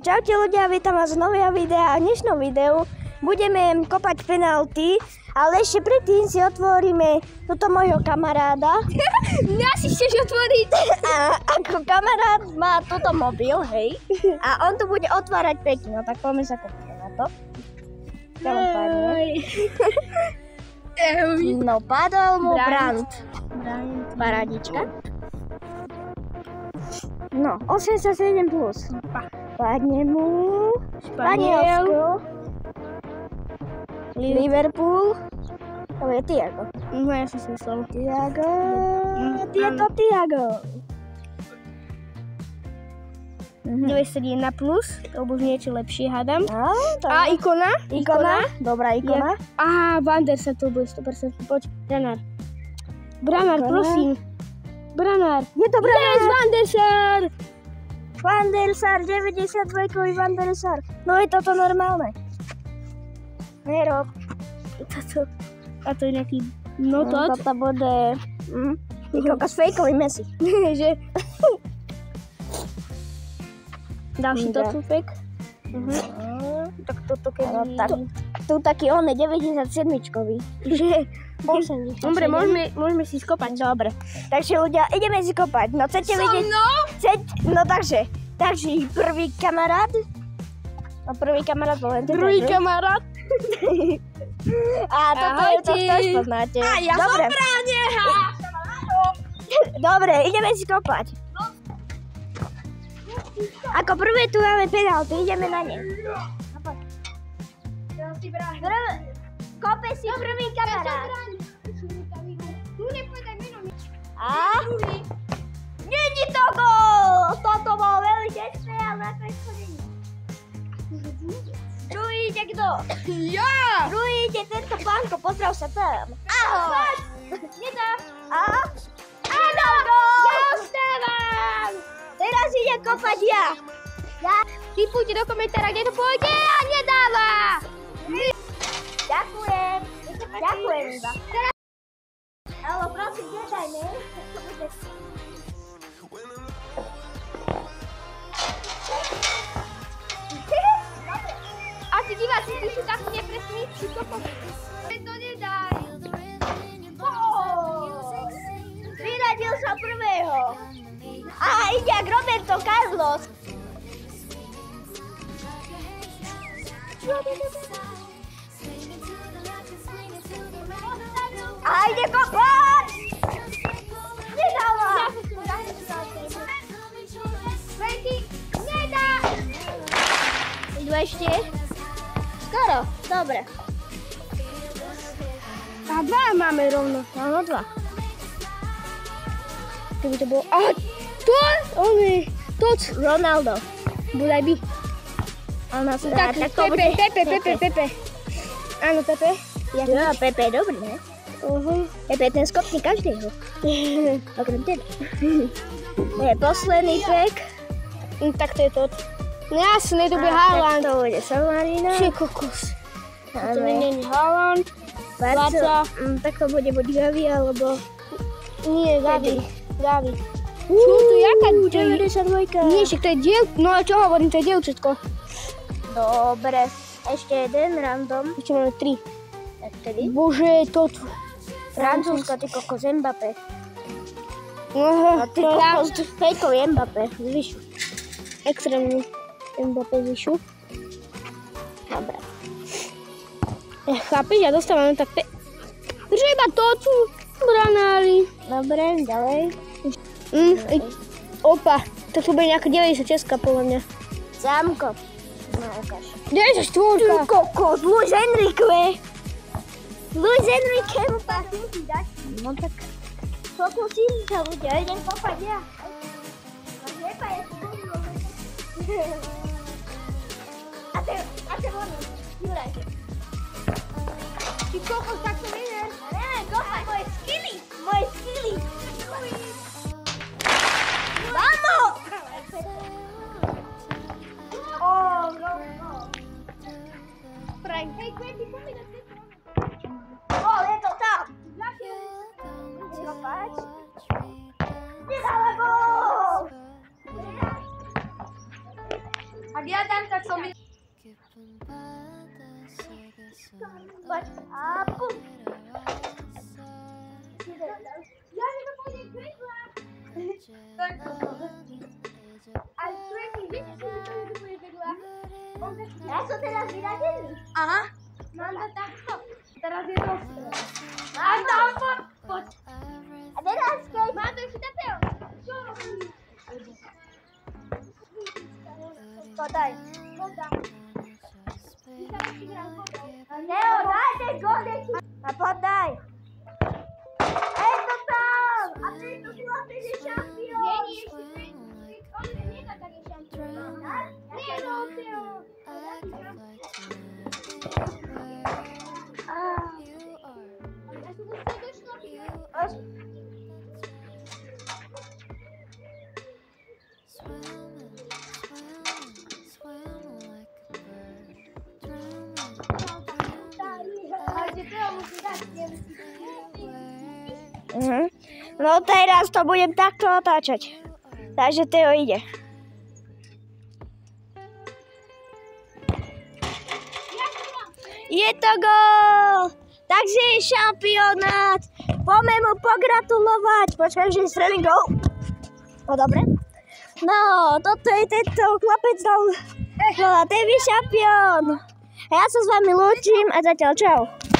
Čaute ľudia, vítam vás z nového videa. V dnešnom videu budeme kopať penalty, ale ešte predtým si otvoríme toto môjho kamaráda. Ja si chceš otvoriť? A ako kamarát má toto mobil, hej. A on tu bude otvárať pekne, no tak poďme sa kopať na to. Čo mu padne? No padol mu Brand. Parádička. No, 87+. Padne mu Španielsko, Liverpool, to je Thiago. No ja som si myslel. Thiago, tieto Thiago. 91+, to už niečo lepšie hádam. No, A ikona? Dobrá ikona. Aha, Van der Sar to bude 100%. Poď, Branár, prosím. Branár. Je to Branár. Yes, Van der Sar. Van der Sar, 92-kový Van der Sar. No je toto normálne. Nerob. A to je nejaký notot. Toto bude... Kokos fejkový Messi. Že? Ďalší toto fake. Tak toto keby... Tu taký on je 97-čkový. Že 80. Dobre, môžeme si skopať. Dobre. Takže ľudia, ideme si kopať. No chcete vidieť... No takže prvý kamarát. No prvý kamarát bol len ten. Druhý kamarát. A toto je to, čo poznáte. A ja som bráne. Dobre, ideme si kopať. Ako prvé tu máme penalty, ideme na ne. Kope si prvý kamarát. A? Není to gól! Toto bol veľmi tesné, ale nakoniec to není. Druhý ide kto? Ja! Druhý ide tento pánko, pozdrav sa tam. Ahoj! Nedá. A? Nedal gól! Ja ostávam! Teraz idem kopať ja. Typujte do komentára, kde to pôjde a nedáva! Ďakujem. Ďakujem iba. Ale prosím, nedaj mi. A tí diváci, ty sú takí nepresní, si to povedali. To nedaj. Vyradil sa prvého. A ide ak Roberto Carlos. A ide kopať! Nedáva! Nedá! Idú ešte? Skoro, dobre. A dva máme rovno. Áno, dva. Keby to bolo... A to? On je... Toc. Ronaldo. Budaj by. Áno, Tak, Pepe. Áno, Pepe. Ja, Pepe je dobrý, ne? Pepe je ten skopný každého. Okrem teda. To je posledný pek. Tak to je to. Jasné, to bude Haaland. Tak to bude San Marino. Či kokos. To nie je Haaland. Barca. Tak to bude buď Gavi, alebo... Nie, Gavi. Čo tu, jaká? 92. Nie, však to je No a čo hovorím, to je dievčatko. Dobre. Ešte jeden random. Ešte máme 3. Tak tedy. Bože, to tu. Francúzsko, ty kokos Mbappé. No, Ty kokos fejkový Mbappé. Zvyšu. Extrémne Mbappé zvyšu. Dobre. Chápeš, ja dostávam tak že iba to tu. Branári. Dobre, ďalej. Opa, tak to bude nejaká 96 podľa mňa. Zámko. No, ukáž. 94. Ty kokos, Luis Enrique. Luis Enrique mu pásne si dať. No tak. Pokúsim sa ľudia, idem kopať ja. A hnepa je tu. A te voní. Juraj. Ty kokos, tak to nejde. Neviem, kopať moje skilly. Vamos! Frank, hej, Quentin, poďme do tejto. Je to tam! Kopať. Nedala gól! A Ak ja dám, tak som... Poď, a pum. Ja že to pôjde krikla. A krikli, viete, čo to pôjde krikla? Ja som teraz vyradený. Aha. Mám to takto. Teraz je to ostro. Mám to poď. A teraz, keď... Mám to ešte tapel. Čo robím? Podaj. Neo, daj ten golečky. A podaj. Ej, to tam. A ty tu chlapec je šampión. Nie, ešte. On nie je taký šampión. Nie, no, Teo. No teraz to budem takto otáčať. Takže Teo ide. Je to gól! Takže je šampionát. Poďme mu pogratulovať. Počkaj, že strelím gól. No dobre. No, toto je tento chlapec dal. No, ten je šampión. A ja sa s vami lúčim a zatiaľ čau.